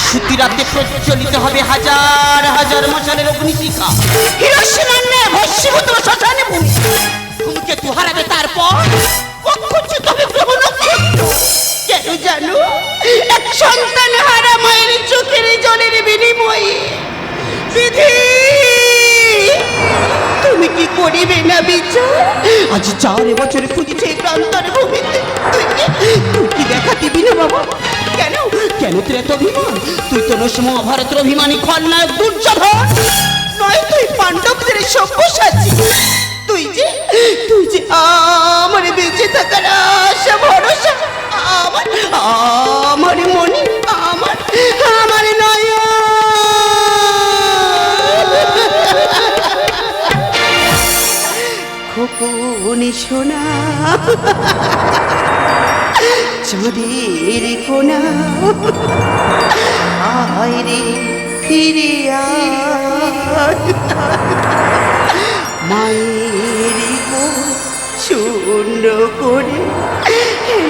সুতিরাতে প্রজ্বলিত হবে হাজার হাজার মশালের অগ্নিশিখা। হিরোশিমার ন্যায় ভস্মীভূত শ্মশানে ভূমি। ধূমকেতু হারাবে তারপর কক্ষচ্যুত হবে গ্রহ নক্ষত্র। কেন জানো? এক সন্তান হারা মায়ের চোখের জলের বিনিময়ে। বিধি, তুমি কি করিবে না বিচার? আজ 4 বছর খুঁজেছে এই প্রান্তর ভূমিতে। তুই কি দেখা দিবি না বাবা? কেন কেন তোর এত অভিমান? তুই তো নস মহাভারতের অভিমানী খলনায়ক দুর্যোধন নয়, তুই পাণ্ডবদের সব্যসাচী। তুই যে আমার বেঁচে থাকার আশা ভরসা, আমার মনে, আমার নয়। খোকনে সোনা চাঁদের কোনা, আয় রে ফিরে আয়। মায়ের শূন্য করে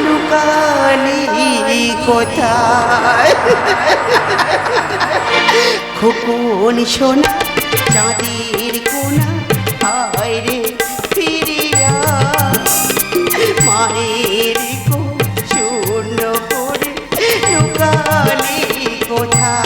লুকালি কোথায়? খোকন সোনা চাঁদের কোনা, আয় রে ফিরে আয়। মায়ের শূন্য করে লুকালি কোথায়?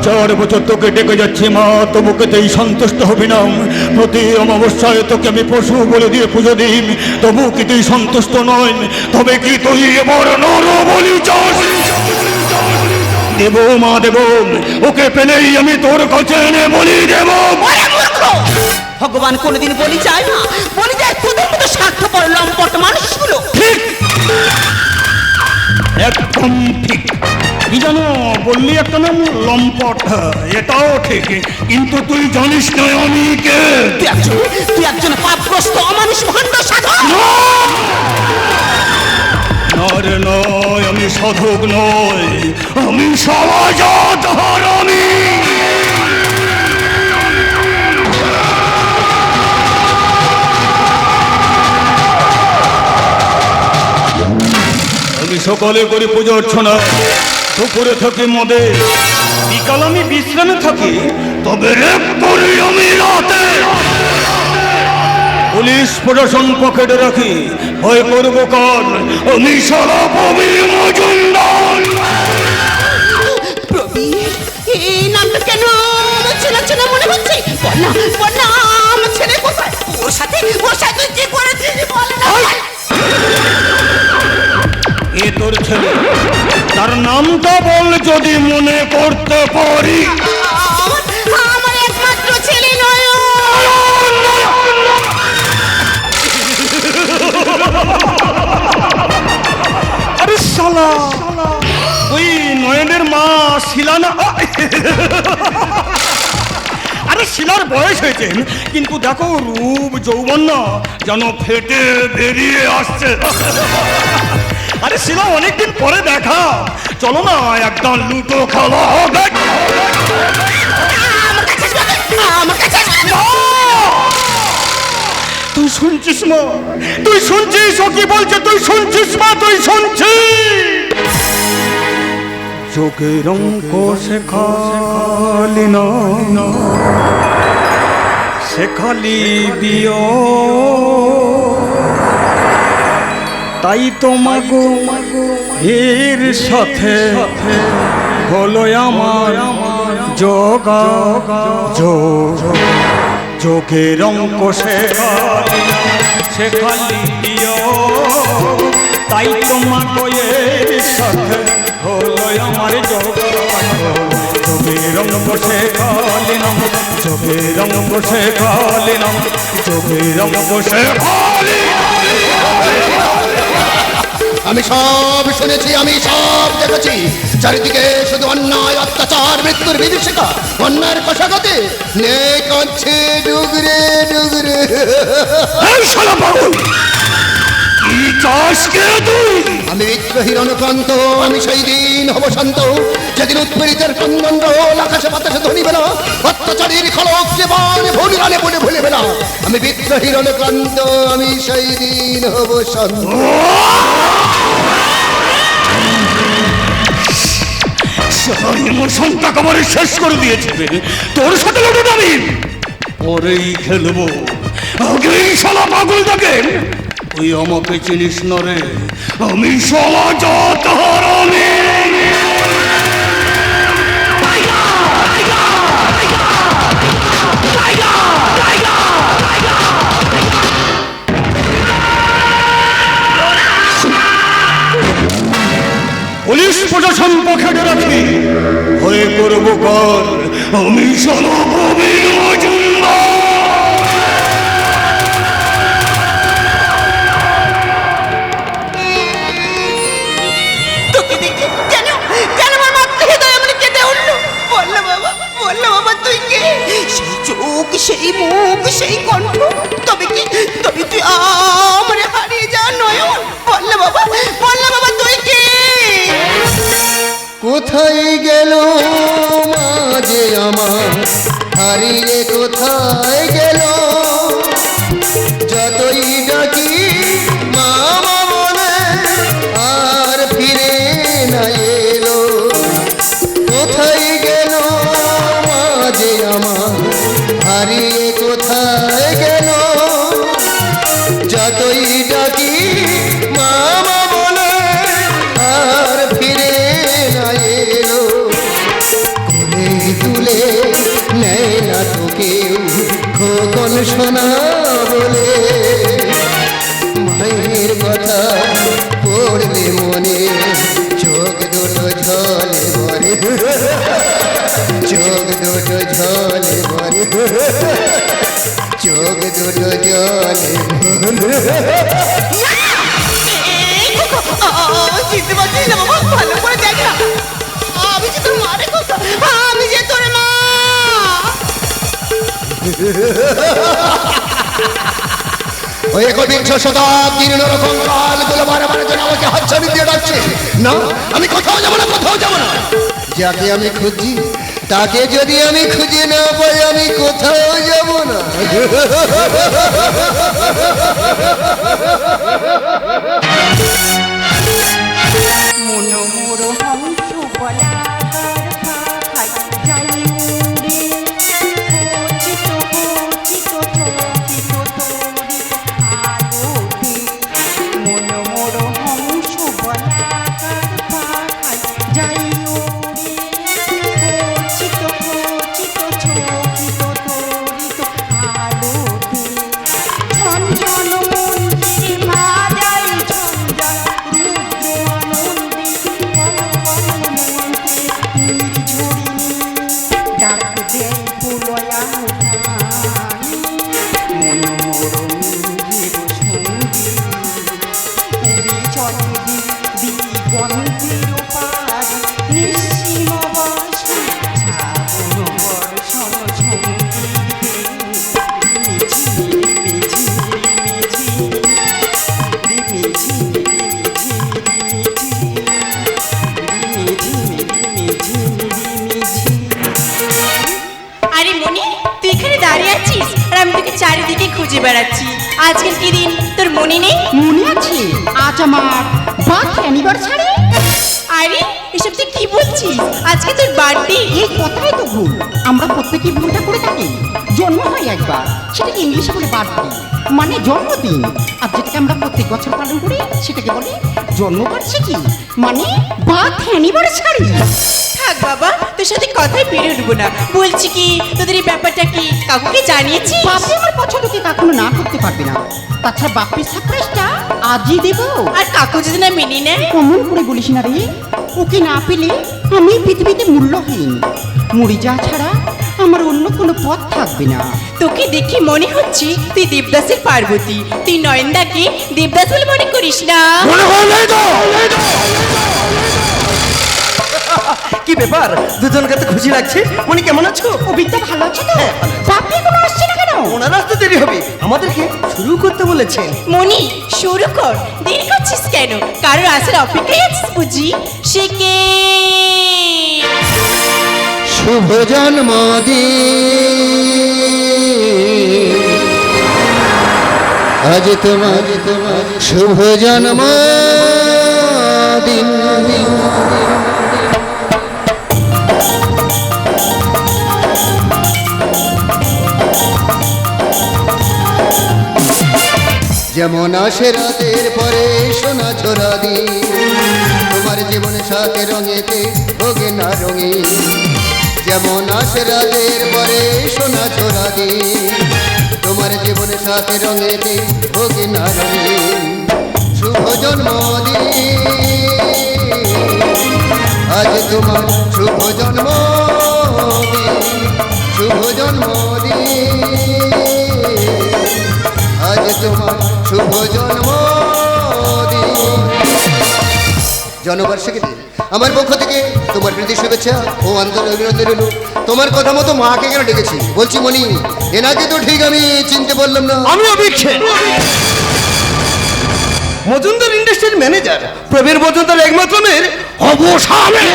চার বছর তোকে ডেকে যাচ্ছি মা, তবুকেতেই সন্তুষ্ট হবি না। প্রতি অমাবস্যায় তোকে আমি পশু বলে দিয়ে পুজো দিই, তবু কি তুই সন্তুষ্ট নয়? তবে কি তুই এবার নর বলি চাস? দেব মা দেব, ওকে পেলেই আমি তোর কাছে এনে বলি দেব। ভগবান কোনদিন বলি চায় না, বলি যায় তোদের মতো স্বার্থপর লম্পট মানুষগুলো। ঠিক, একদম ঠিক। কি জানো বললি একটা নাম লম্পট, এটাও ঠিক, কিন্তু তুই জানিস না আমি কে? তুই একজন পাপগ্রস্ত অমানুষ ভণ্ড সাধক। নরে নয়, আমি সাধক নয়, আমি সমাজত হারামি। আমি সকালে করি পুজো অর্চনা, দুপুরে থাকি মদে, বিকাল আমি বিশ্রামে থাকি, তবে রেপ করি আমি রাতে। পুলিশ প্রশাসন পকেটে রাখি, ভয় করবো কার? আমি সারা প্রবীর মজুমদার। প্রবীর, এই নামটা কেন চেনা চেনা মনে হচ্ছে? বন্যা আমার ছেলে কোথায়? ওর সাথে তুই কি করেছিস বল না। এ তোর ছেলে, তার নামটা বল যদি মনে করতে পারি। আমার একমাত্র ছেলে নয়। আরে শালা, ওই নয়নের মা শিলা না? আরে শিলার বয়স হয়েছে, কিন্তু দেখো রূপ যৌবন না যেন ফেটে বেরিয়ে আসছে। আরে শিলা অনেকদিন পরে দেখা, চলো না একটা লুটো খেলা হবে। তুই শুনছিস মা? তুই শুনছিস ও কি বলছে? তুই শুনছিস মা? তুই শুনছিস? চোখের অঙ্ক শেখালি না শেখালি দিও তাই তোমাগো এর সাথে হলো আমার যোগা চোখের অঙ্ক শেখালি দিও তাই তোমাগো এর সাথে হলো আমার যোগা চোখের অঙ্ক শেখালি না চোখের অঙ্ক শেখালি না চোখের অঙ্ক শেখালি। আমি সব শুনেছি, আমি সব দেখেছি, চারিদিকে শুধু অন্যায় অত্যাচার মৃত্যুর বিভীষিকা অন্যায়ের কষাগতি নেই কাঁদছে ডুগরে ডুগরে। আমি বিদ্রোহীর অনুক্রান্ত, আমি সেই দিন হব শান্ত যেদিন উৎপীড়িতের ক্রন্দন রোল আকাশে বাতাসে ধ্বনিবে না, অত্যাচারীর খলক জীবন ভুলিরালে বলে ভুলিবে না। আমি বিদ্রোহীর অনুক্রান্ত, আমি সেই দিন হব শান্ত। শেষ করে দিয়েছে তোর সাথে লড়ুন আমি পরেই খেলবো আগেই শালা পাগল থাকে তুই আমাকে চিনিস না রে আমি শালা জাত হারামি। পুলিশ প্রশাসন পকেটে রাখি ভয়ে করবো কর আমি শালা প্রবীণ মজুমদার। তোকে দেখে কেন কেন আমার মাথা হৃদয় আমার কেঁদে উঠলো? বললো বাবা তুই কে? সেই চোখ, সেই মুখ, সেই কণ্ঠ, তবে তুই আমার হারিয়ে যা নয়ন। বললো বাবা তুই কে? কোথায় গেল মাঝে আমার হারিয়ে কোথায় গেল, যতই ডাকি মামা বলে আর ফিরে না এলো। কোথায় গেল মাঝে আমার হারিয়ে কোথায় গেল, যতই ডাকি মামা বলে আর ফিরে না এলো। কোলে তুলে নেয় না তো কেউ খোকন শোনা বলে, মায়ের কথা পড়লে মনে চোখ দুটো ঝলে ভরে, চোখ দুটো ঝলে ভরে, চোখ দুটো জলে ভরে। চিনতে পারছিস না বাবা? ভালো করে দেখ না, আমি যে তোর মা রে কথা, আমি যে তোর মা। ওই একবিংশ শতাব্দীর নরকম কালগুলো বারে যেন আমাকে হাতছানি দিয়ে ডাকছে। না, আমি কোথাও যাবো না, কোথাও যাবো না। যাকে আমি খুঁজি তাকে যদি আমি খুঁজে না পাই আমি কোথাও যাব না। মনোমোর হংস বলাকার পাখায় যাই উড়ে, খচিত খচিত চকিত তরিত আলোতে। মনোমোর হংস বলাকার পাখায় যাই উড়ে, খচিত খচিত চকিত তরিত আলোতে। ছঞ্জন মন্দিরে বাজাই ছঞ্জন রুদ্র আনন্দে, ডাক দেয় পুলয়া উঠানি। মনোমোর মেঘের সঙ্গে উড়ে চলে দিগন্তের পারে, নিঃসীম বাসে শ্রাবণ বর্ষণ সঙ্গীতে। আরে মনি, তুই এখানে দাঁড়িয়ে আছিস আর আমি তোকে চারিদিকে খুঁজে বেড়াচ্ছি। আজকের কি দিন তোর মনে নেই? মনে আছে আজ আমার বার্থ অ্যানিভার্সারি। আরে এসব তুই কি বলছিস? আজকে তোর বার্থডে। এই কথাই তো ভুল। আমরা প্রত্যেকেই ভুলটা করে থাকি। জন্ম হয় একবার, সেটাকে ইংলিশে বলে বার্থডে, মানে জন্মদিন। আর যেটাকে আমরা প্রত্যেক বছর পালন করি সেটাকে বলে জন্মবার্ষিকী, মানে বার্থ অ্যানিভার্সারি। থাক বাবা, তোর সাথে কথাই পেরে উঠবো না। বলছি কি, তোদের এই ব্যাপারটা কি কাকুকে জানিয়েছিস? বাপি আমার পছন্দকে কখনো না করতে পারবে না। তাছাড়া বাপির সারপ্রাইজটা আজই দেবো। আর কাকু যদি না মেনে নেয়? কমন করে বলিস না রে, ওকে না পেলে আমি পৃথিবীতে মূল্যহীন। মুড়ি যা ছাড়া আমার অন্য কোনো পথ থাকবে না। তোকে দেখে মনে হচ্ছে তুই দেবদাসের পার্বতী। তুই নয়নদাকে দেবদাস বলে মনে করিস না? কি ব্যাপার, দুজনকে তো খুশি লাগছে। মনি কেমন আছো? অভিজ্ঞতা ভালো আছে তো? বাপি কোনো আসছে না কেন? ওনার আসতে দেরি হবে, আমাদেরকে শুরু করতে বলেছেন। মনি, শুরু কর। দেরি করছিস কেন? কারোর আসার অপেক্ষায় আছিস বুঝি? সে কে? শুভ জন্মদিন, আজ তোমার শুভ জন্মদিন। যেমন আসে রাতের পরে সোনা ছোড়া দিন, তোমার জীবনে সাথে রঙেতে হোগে না রঙিন। যেমন আসে রাতের পরে সোনা ছোড়া দিন, তোমার জীবনে সাথে রঙেতে হোগে না রঙিন। শুভ জন্মদিন, আজ তোমার শুভ জন্মদিন, শুভ জন্মদিন, আজ তোমার শুভ জন্মদিন। জন্মবার্ষিকীতে আমার পক্ষ থেকে তোমার প্রীতি শুভেচ্ছা ও আন্তরিক অভিনন্দন রইল। তোমার কথা মতো মাকে কেন ডেকেছি বলছি মনি, এনাকে তো ঠিক আমি চিনতে পারলাম না। আমি অভিক্ষেপ মজুমদার ইন্ডাস্ট্রির ম্যানেজার প্রবীর মজুমদার একমাত্র মেয়ের অবসানে।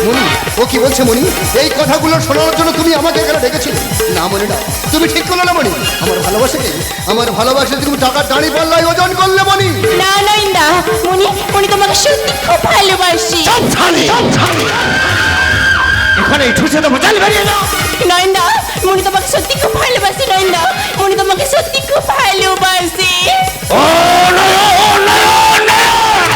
মনি, ও কি বলছে মনি? এই কথাগুলো শোনার জন্য তুমি আমাকে এখানে ডেকেছিলে? না মনি না, তুমি ঠিক করলে না মনি। আমার ভালোবাসা তুমি টাকার দাঁড়ি পাল্লায় ওজন করলে মনি। না নয়নদা, মনি মনি তোমাকে সত্যি খুব ভালোবাসি। এখানে ঠুসে দেবো, চাল বেরিয়ে যাও। নয়নদা, মনি তোমাকে সত্যি খুব ভালোবাসি। নয়নদা, মনি তোমাকে সত্যি খুব ভালোবাসি। ও নয়ন, নয়ন, নয়ন।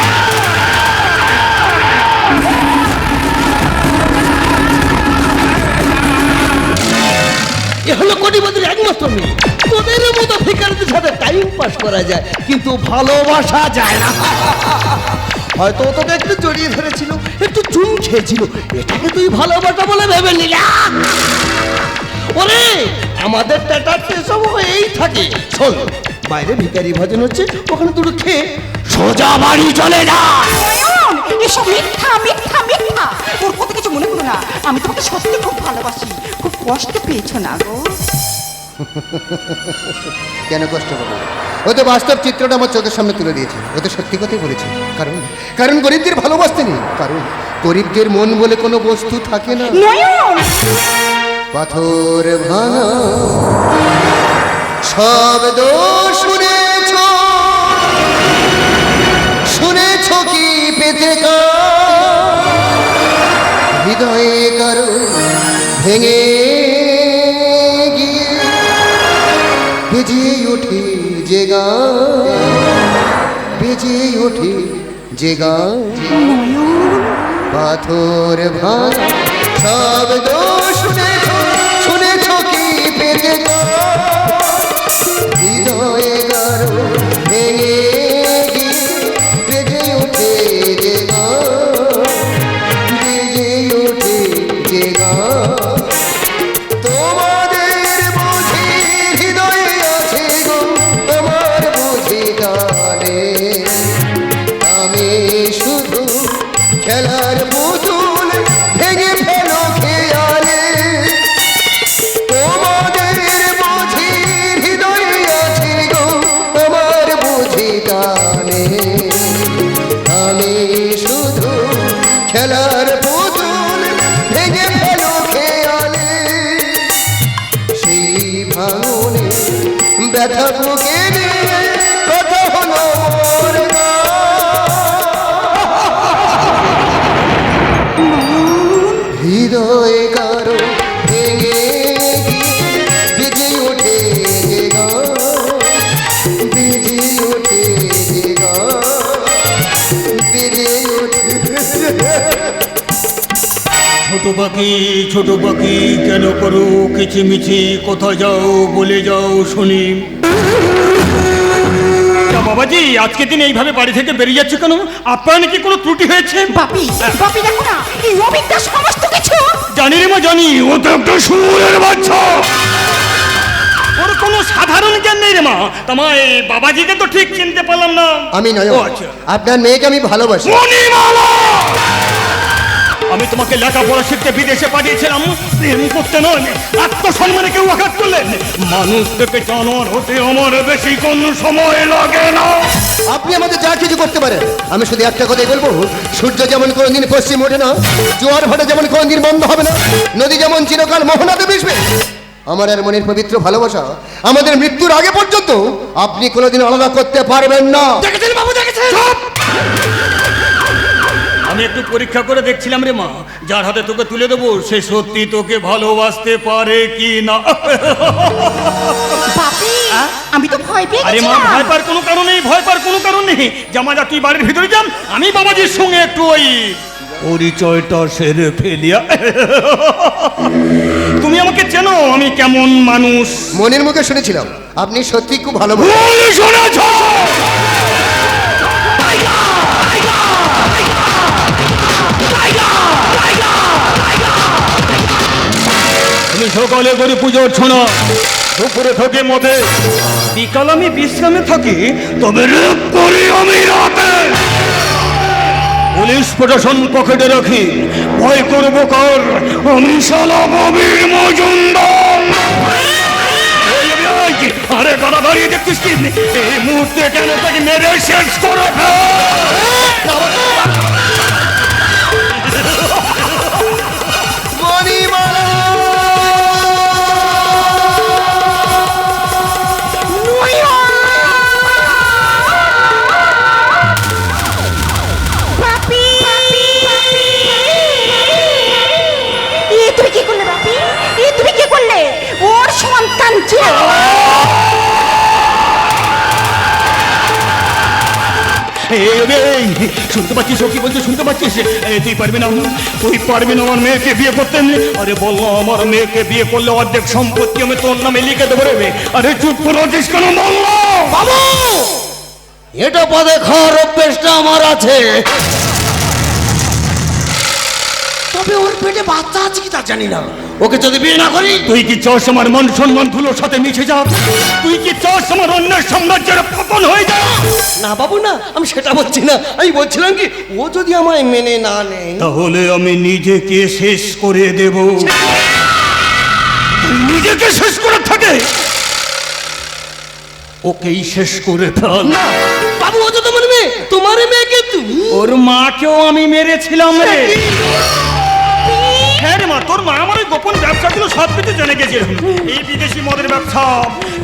এ হলো কোটিপতির একমাত্র মেয়ে। তোদের মতো ভিখারিদের সাথে টাইম পাস করা যায়, কিন্তু ভালোবাসা যায় না। হয়তো ও তোকে একটু জড়িয়ে ধরেছিল, একটু চুম খেয়েছিল, এটাকে তুই ভালোবাসা বলে ভেবে নিলাম। ওরে, আমাদের টাটাতে সব হয়েই থাকে। শোন, বাইরে ভিখারি ভজন হচ্ছে, ওখানে দুটো খেয়ে সোজা বাড়ি চলে যা। নয়ন, এসব মিথ্যা মিথ্যা মিথ্যা। ওর কথা কিছু মনে করো না, আমি তোমাকে সত্যি খুব ভালোবাসি। খুব কষ্ট পেয়েছো না গো? কেন কষ্ট হবে? ও তো বাস্তব চিত্রটা আমার চোখের সামনে তুলে দিয়েছে। ও তো সত্যি কথাই বলেছে। কারণ গরিবদের ভালোবাসতে নেই। কারণ গরিবদের মন বলে কোনো বস্তু থাকে না। নয়ন, পাথর ভাঙা শব্দ শুনেছ, শুনেছ কি পেতে হৃদয়ে কারো ভেঙে গিয়ে বেজে ওঠে যে গান, বেজে ওঠে যে গান। পাথর ভাঙা শব্দ শুনেছ, শুনেছ কি পেতে হৃদয়ে কারো ভেঙে গিয়ে বেজে ওঠে যে গান, বেজে ওঠে যে গান। তোমাদের বুঝি হৃদয়ে আছে গো, তোমার বুঝি গানে আমি শুধু খেলার পুতুল, ভেঙে ফেলো খেয়ালে। তোমাদের বুঝি হৃদয়ে আছে গো, তোমার বুঝি গানে আমি শুধু খেলার পুতুল, ভেঙে ফেলো খেয়ালে। সেই ভাঙনে ব্যথা বুকে নিয়ে কথা হলো মোর গান। ছোট পাখি কেন করো কিচিমিচি, কোথায় যাও বলে যাও শুনি। তা বাবাজি, আজকে দিন এইভাবে বাড়ি থেকে বেরিয়ে যাচ্ছে কেন? আপনার নাকি কোনো ত্রুটি হয়েছে? বাপি বাপি দেখো না, এই অবিদ্যা সমস্ত কিছু। জানি রে মা জানি, ও তো একটা সুরের বাচ্চা, ওর কোনো সাধারণ জ্ঞান নেই রে মা। তোমায় বাবাজিকে তো ঠিক চিনতে পারলাম না। আমি নয়, ও আচ্ছা। আপনার মেয়েকে আমি ভালোবাসি। মণিমালা, আমি তোমাকে লেখাপড়া শিখতে বিদেশে পাঠিয়েছিলাম প্রেম করতে নয়। আত্মসম্মানে কেউ আঘাত করলেন? মানুষ থেকে জানোয়ার হতে আমার বেশি কোনো সময় লাগে না। আপনি আমাদের যা কিছু করতে পারেন, আমি শুধু একটা কথাই বলবো, সূর্য যেমন কোনোদিন পশ্চিম ওঠে না, জোয়ার ভাটা যেমন কোনোদিন বন্ধ হবে না, নদী যেমন চিরকাল মোহনাতে মিশবে, আমার আর মনের পবিত্র ভালোবাসা আমাদের মৃত্যুর আগে পর্যন্ত আপনি কোনোদিন আলাদা করতে পারবেন না। দেখেছেন বাবু, দেখেছেন? আমি একটু পরীক্ষা করে দেখছিলাম রে মা, যার হাতে তোকে তুলে দেবো সে সত্যি তোকে ভালোবাসতে পারে কি না। বাপি আমি তো ভয় পেয়ে আরে মা, গেছিলাম। ভয় পার কোনো কারণ নেই, ভয় পার কোনো কারণ নেই। জামাজা তুই বাড়ির ভিতরে যান, আমি বাবাজির সঙ্গে একটু ওই পরিচয়টা সেরে ফেলিয়া। তুমি আমাকে চেনো আমি কেমন মানুষ? মনের মুখে শুনেছিলাম আপনি সত্যি খুব ভালোবাসেন। ভুল শুনেছ। তুমি সকালে করে পুজো ছড়া, দুপুরে থাকি মধ্যে, বিকাল আমি বিশ্রামে থাকি, তবে রেপ করি আমি রাতে। পুলিশ প্রশাসন পকেটে রাখি, ভয় করবো কার? আমি শালা ববির মজুমদার। আরে গলা দাঁড়িয়ে দেখছিস কি? এই মুহূর্তে কেন তাকে মেরে শেষ করে বাপি তুমি কি করলে? বাপি তুমি কি করলে? ওর সন্তান ছিল। শুনতে পাচ্ছিস ও কি বলছে? শুনতে পাচ্ছিস? তুই পারবি না, তুই পারবি না আমার মেয়েকে বিয়ে করতে? আরে বললো আমার মেয়েকে বিয়ে করলে অর্ধেক সম্পত্তি আমি তোর নামে লিখে দেবো রে। আরে চুপ করে আছিস কেন? বললো বাবু, এটা পদে খাওয়ার অভ্যেসটা আমার আছে, তবে ওর পেটে বাচ্চা আছে কি তা জানি না। ওকে যদি বিয়ে না করি, তুই কি চাস আমার মান সম্মান ধুলোর সাথে মিশে যাক? তুই কি চাস আমার অন্যের সাম্রাজ্যের পতন হয়ে যাক? না বাবু না, আমি সেটা বলছি না। আমি বলছিলাম কি, ও যদি আমায় মেনে না নেয়, তাহলে আমি নিজেকে শেষ করে দেব। নিজেকে শেষ করে থাকে, ওকেই শেষ করে ফেল। না বাবু, ও তো তোমার মেয়ে, তোমার মেয়েকে তুমি। ওর মাকেও আমি মেরেছিলাম রে। হ্যাঁ রে মা, তোর মা আমার ওই গোপন ব্যবসাগুলো সব কিছু জেনে গেছিল। এই বিদেশি মদের ব্যবসা,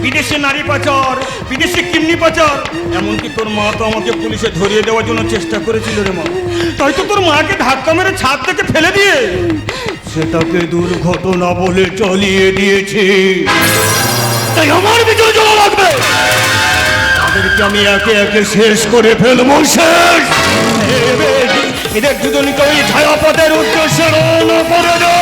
বিদেশি নারী পাচার, বিদেশি কিডনি পাচার, এমনকি তোর মা তো আমাকে পুলিশে ধরিয়ে দেওয়ার জন্য চেষ্টা করেছিল রে মা। তাই তো তোর মাকে ধাক্কা মেরে ছাদ থেকে ফেলে দিয়ে সেটাকে দুর্ঘটনা বলে চালিয়ে দিয়েছি। তাই আমার ভিতরে জ্বালা লাগবে, তাদেরকে আমি একে একে শেষ করে ফেলবো। শেষ এদের দুজনকে ওই ছায়াপথের উদ্দেশ্যে রওনা করে দে।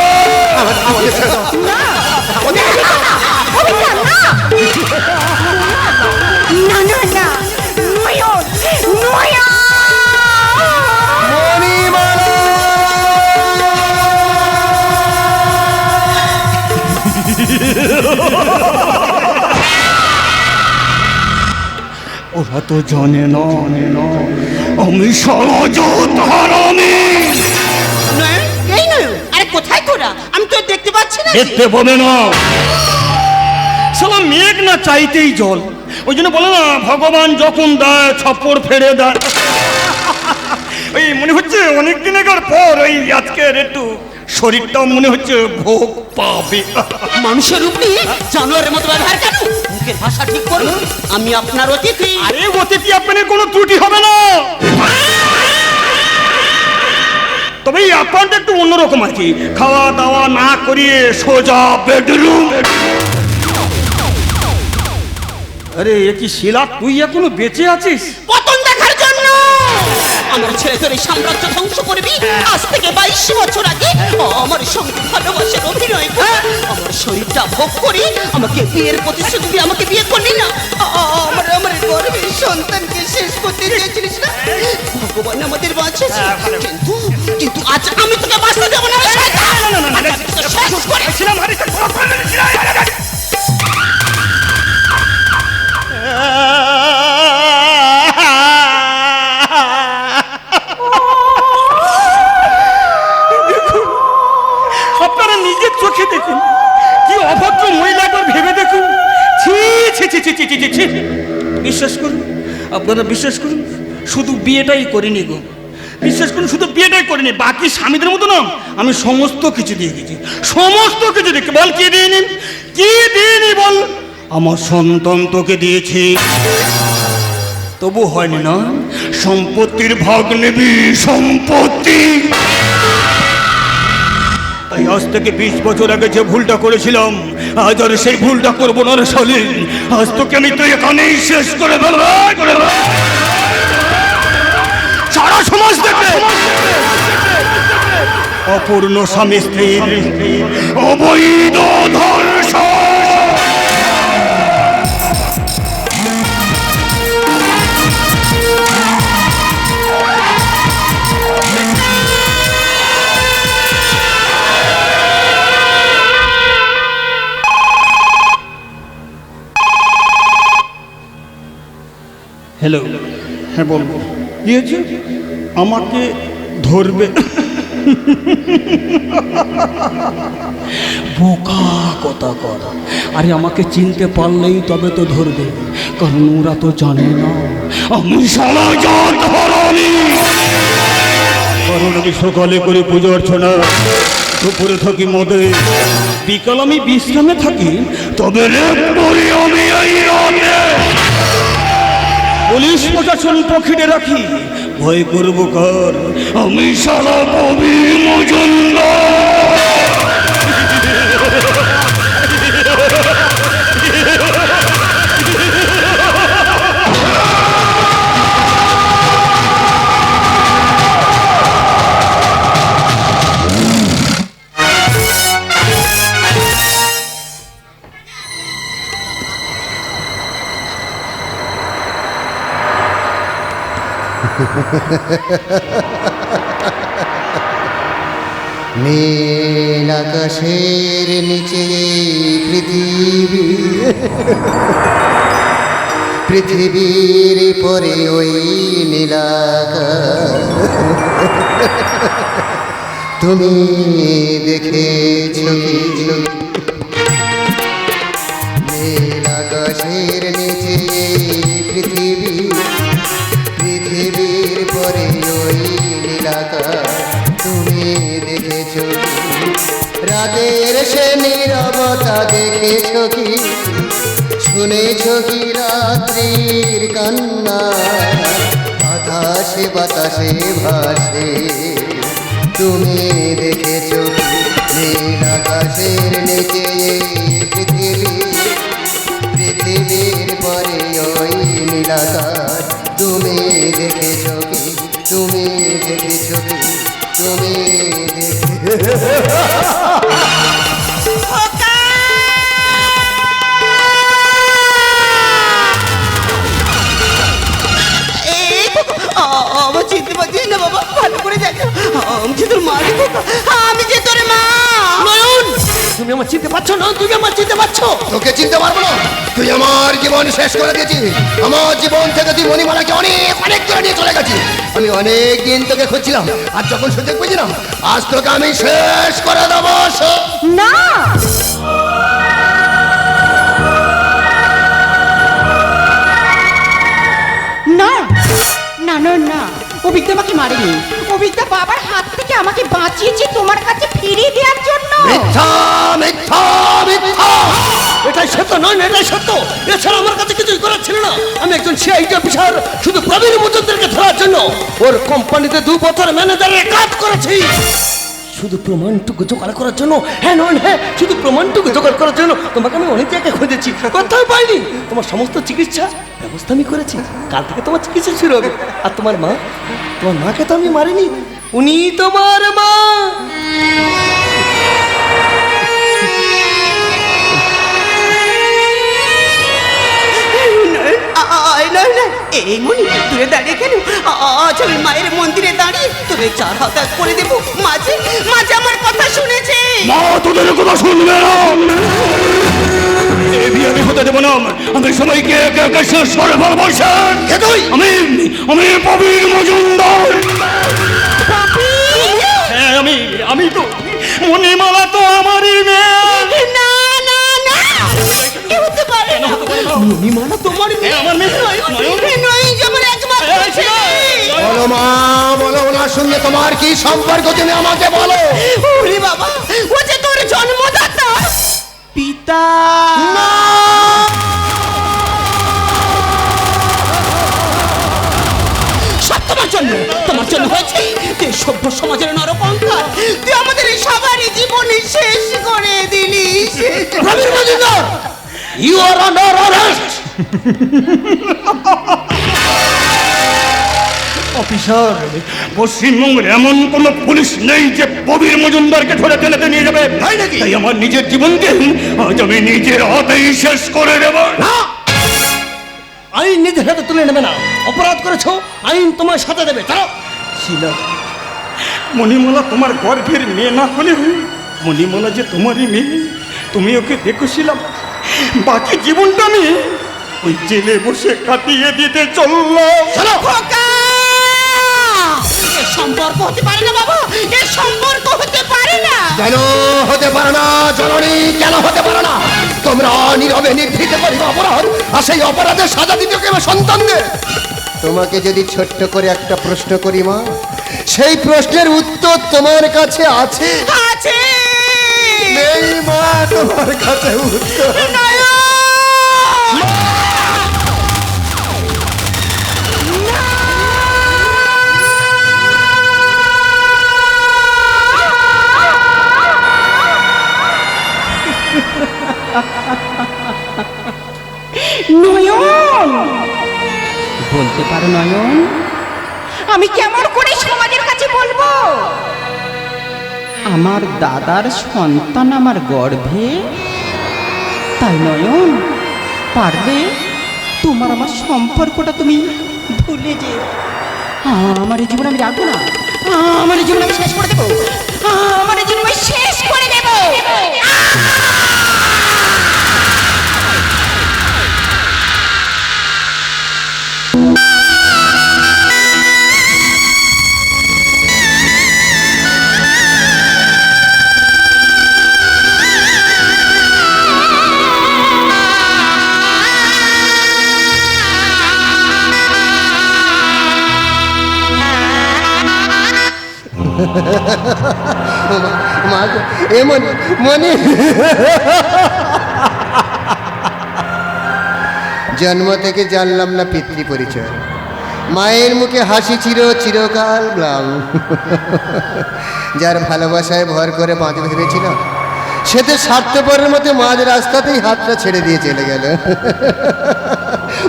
ওরা তো জানে না আমি সহজত হারামি। এই নয়, আরে কোথায় তোরা? আমি তো দেখতে পাচ্ছি না। দেখতে পাবে না, সালা মেঘ না চাইতেই জল। ওই জন্য বলে না, ভগবান যখন দেয় ছাপড় ফেড়ে দেয়। ওই মনে হচ্ছে অনেক দিন আগের পর ওই আজকের একটু শরীরটাও মনে হচ্ছে ভোগ পাবে। মানুষের রূপ নিয়ে জানোয়ারের মতো ব্যবহার কেন? মুখের ভাষা ঠিক করুন। আমি আপনার অতিথি। আরে অতিথি আপনার কোনো ত্রুটি হবে না, তবে এই আপনারটা একটু অন্যরকম আর কি। খাওয়া দাওয়া না করিয়ে সোজা বেডরুম। আরে এ কি শিলা, তুই এখনো বেঁচে আছিস? পতন দেখার জন্য আমার ছেলে তোর এই সাম্রাজ্য ধ্বংস করবি। আজ থেকে 22 বছর আগে আমার সঙ্গে ভালোবাসার অভিনয় করে আমার শরীরটা ভোগ করি আমাকে বিয়ের প্রতিশ্রুতি দিয়ে আমাকে বিয়ে করলি না। আমার আমার গর্ভের সন্তানকে শেষ করতে চেয়েছিলিস না। ভগবান আমাদের বাঁচিয়েছে, কিন্তু কিন্তু আজ আমি তোকে বাঁচতে দেবো না। শেষ করেছিলাম। আপনারা নিজের চোখে দেখুন, কি অভদ্র মহিলা, একবার ভেবে দেখুন। ছি ছি ছি ছি ছি ছি ছি। বিশ্বাস করুন, আপনারা বিশ্বাস করুন, শুধু বিয়েটাই করিনি গো। বিশ্বাস করুন, শুধু বিয়েটাই করিনি, বাকি স্বামীদের মতো না আমি সমস্ত কিছু দিয়ে গেছি, সমস্ত কিছু দেখে। বল কি দিইনি, কি দিইনি বল? আমার সন্তান তোকে দিয়েছি, তবু হয়নি না। সম্পত্তির ভাগ নিবি, সম্পত্তি। তাই আজ থেকে 20 বছর আগে যে ভুলটা করেছিলাম, আজ আর সেই ভুলটা করবো না রে শালী। আজ তোকে আমি তো এখানেই শেষ করে ফেলবো। সারা সমাজ দেখবে অপূর্ণ স্বামী স্ত্রীর অবৈধ ধর্ষণ। হ্যালো, হ্যাঁ বলবো। কি হয়েছে? আমাকে ধরবে? বোকা কথা কর। আরে আমাকে চিনতে পারলেই তবে তো ধরবে, কারণ ওরা তো জানে না আমি সমাজের ধরনী। কারণ আমি সকালে করে পুজো অর্চনা, দুপুরে থাকি মদে, বিকাল আমি বিশ্রামে থাকি, তবে আমি এই রাতে পুলিশ প্রশাসন পকেটে রাখি। ভয় করবো কার? আমি সারা কবি মজুমদার। নীল আকাশের নিচে পৃথিবীর পরে ওই নীলাকাশ তুমি দেখেছো কি? নীল আকাশের নিচে পৃথিবীর পরে ওই নীলাকাশ তুমি দেখেছো কি? রাতের সে নীরবতা দেখেছো কি? শুনেছো কি রাত্রির কান্না? বাতাসে বাতাসে ভাসে তুমি দেখেছো কি? নীল আকাশের নিচে পৃথিবীর পরে ওই নীলাকাশ তুমি দেখেছো কি? তুমি দেখেছো কি? তুমি আমার চিনতে পারছিস না বাবা, ভালো করে দেখো। আমি যে তোর মা, আমি যে তোর মা। নয়ন, তুমি আমার চিনতে পারছো না? তুমি আমার চিনতে পারছো? তোকে চিনতে পারবো না? তুই আমার জীবন শেষ করে দিয়েছিস। আমার জীবন থেকে তুই মণিমালাকে অনেক অনেক দূরে নিয়ে চলে গেছিস। আমি অনেক দিন তোকে খুঁজছিলাম, আর যখন সুযোগ পেয়েছিলাম আজ তোকে আমি শেষ করে দেবো। না, না না না না, অভিজ্ঞতা আমাকে মারেনি। অভিজ্ঞতা বাবার হাত থেকে আমাকে বাঁচিয়েছে তোমার কাছে ফিরিয়ে দেওয়ার জন্য। মিথ্যা মিথ্যা মিথ্যা। এটাই সত্য নয়, এটাই সত্য। এছাড়া আমার কাছে কিছুই করার ছিল না। আমি একজন সিআইডি অফিসার, শুধু প্রবীণ মজুমদারকে ধরার জন্য ওর কোম্পানিতে 2 বছর ম্যানেজারের কাজ করেছি। শুধু প্রমাণটুকু জোগাড় করার জন্য, হ্যাঁ নন হ্যাঁ, শুধু প্রমাণটুকু জোগাড় করার জন্য তোমাকে আমি অনেক জায়গায় খুঁজেছি, কোথাও পাইনি। তোমার সমস্ত চিকিৎসা ব্যবস্থা আমি করেছি। কাল থেকে তোমার চিকিৎসা শুরু হবে। আর তোমার মাকে তো আমি মারিনি, উনি তোমার মা। এই মনি দূরে দাঁড়িয়ে কেন? আজ আমি মায়ের মন্দিরে দাঁড়িয়ে তোদের 4 হাত এক করে দেবো। মাঝে মাঝে আমার কথা শুনেছে। মা তোদের কথা শুনবে না, এ বিয়ে আমি হতে দেবো না। আমি সবাইকে একে একে শেষ করে ফেলবো। আমি প্রবীর মজুমদার। হ্যাঁ আমি তো মণিমালা তো আমারই মেয়ে। না না না, এ হতে পারে না। মণিমালা তোমার মেয়ে? আমার মেয়ে নয়, যেমন একবার বলছে। বলো মা, বলো ওনার সঙ্গে তোমার কি সম্পর্ক তুমি আমাকে বলো। ওরে বাবা, ও যে তোর জন্মদাতা পিতা। সব তোমার জন্য হয়েছে। তুই সভ্য সমাজের নরকঙ্কাল, তুই আমাদের সবারই জীবনই শেষ করে দিলি। Prabir Majumdar, you are under arrest. Officer, পশ্চিমবঙ্গের এমন কোন পুলিশ নেই যে প্রবীর মজুমদারকে ধরে টেনেতে নিয়ে যাবে। তাই আমার নিজের জীবনকে আজ আমি নিজের হাতেই শেষ করে দেব। আইন নিজের হাতে তুলে নেবে না। অপরাধ করেছো, আইন তোমার সাথে দেবে। তারা শিলা, মণিমালা তোমার গর্ভের মেয়ে না হলে, মণিমালা যে তোমারই মেয়ে। তুমি ওকে দেখেছিলাম, বাকি জীবনটা আমি ওই জেলে বসে কাটিয়ে দিতে চললাম। খোকা! এ সম্পর্ক হতে পারে না বাবা, এ সম্পর্ক হতে পারে না। কেন হতে পারে না জননী, কেন হতে পারে না? তোমরা নীরবে নির্ভীত করিবে অপরাধ, আর সেই অপরাধের সাজা দিতে কেবে সন্তানদের। তোমাকে যদি ছোট্ট করে একটা প্রশ্ন করি মা, সেই প্রশ্নের উত্তর তোমার কাছে আছে? আছে। নেই মা তোমার কাছে উত্তর। নয়ন, বলতে পারো নয়ন, আমি কেমন করে সমাজের কাছে বলবো আমার দাদার সন্তান আমার গর্ভে? তাই নয়ন, পারলে তোমার আমার সম্পর্কটা তুমি ভুলে যে। আমার এই জীবন আমি রাখবো না, আমার এই জীবন আমি শেষ করে দেবো, আমার এই জীবন আমি শেষ করে দেবো। মা গো, এ মনি মনি, জন্ম থেকে জানলাম না পিতৃ পরিচয়। মায়ের মুখে হাসি চিরকাল ম্লান। যার ভালোবাসায় ভর করে বাঁধ ভেবেছিলাম, সে তো স্বার্থপরের মতো মাঝ রাস্তাতেই হাতটা ছেড়ে দিয়ে চলে গেল।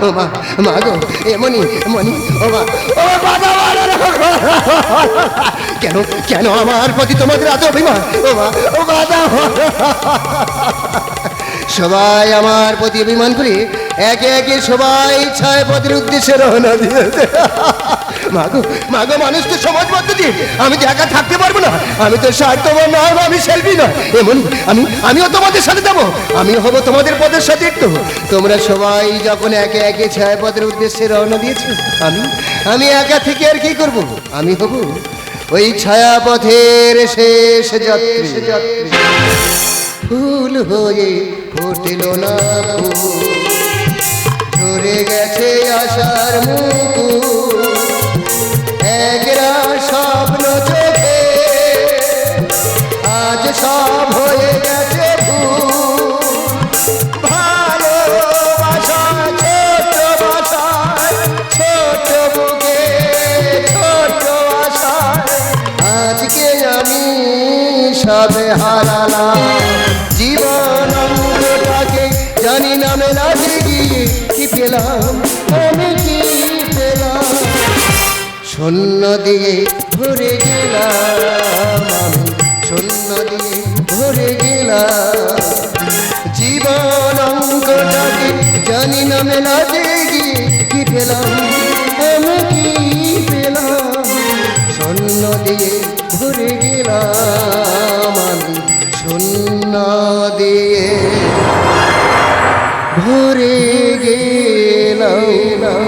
ও মা, মা গো, এ মনি মনি, ও মা, ও বাবা, কেন কেন আমার প্রতি তোমাদের এত অভিমান? ও মা, ও বাবা, সবাই আমার প্রতি অভিমান করে একে একে সবাই ছায়াপথের উদ্দেশ্যে রওনা দিয়েছে। মাগো মাগো, মানুষ তো সমাজবদ্ধ দিয়ে, আমি তো একা থাকতে পারবো না। আমি তো স্বার্থপর নয়, আমি সেলফি নয়। এমন আমিও তোমাদের সাথে যাবো, আমি হব তোমাদের পদের সাথে একটু। তোমরা সবাই যখন একে একে ছায়াপথের উদ্দেশ্যে রওনা দিয়েছো, আমি একা থেকে আর কি করব? আমি হব ওই ছায়াপথের শেষ যাত্রী। ফুল হয়ে ফুটিল না ফুল, ঝরে গেছে আশার মুকুল, একরা স্বপ্ন চোখে আজ সব হয়ে গেছে ভুল। ভালোবাসা ছোট বাসায়, ছোট বুকে ছোট আশায়, আজকে আমি সবে হারালাম জীবন অঙ্গটাকে জানি না মেলাতে গিয়ে কি পেলাম আমি কি পেলাম শূন্য দিয়ে ভরে গেলাম আমি শূন্য দিয়ে ভরে গেলাম জীবন অঙ্গটাকে জানি না মেলাতে গিয়ে কি পেলাম আমি কি পেলাম শূন্য দিয়ে ভরে গেলাম আমি শূন্য দিয়ে ভরে গেলাম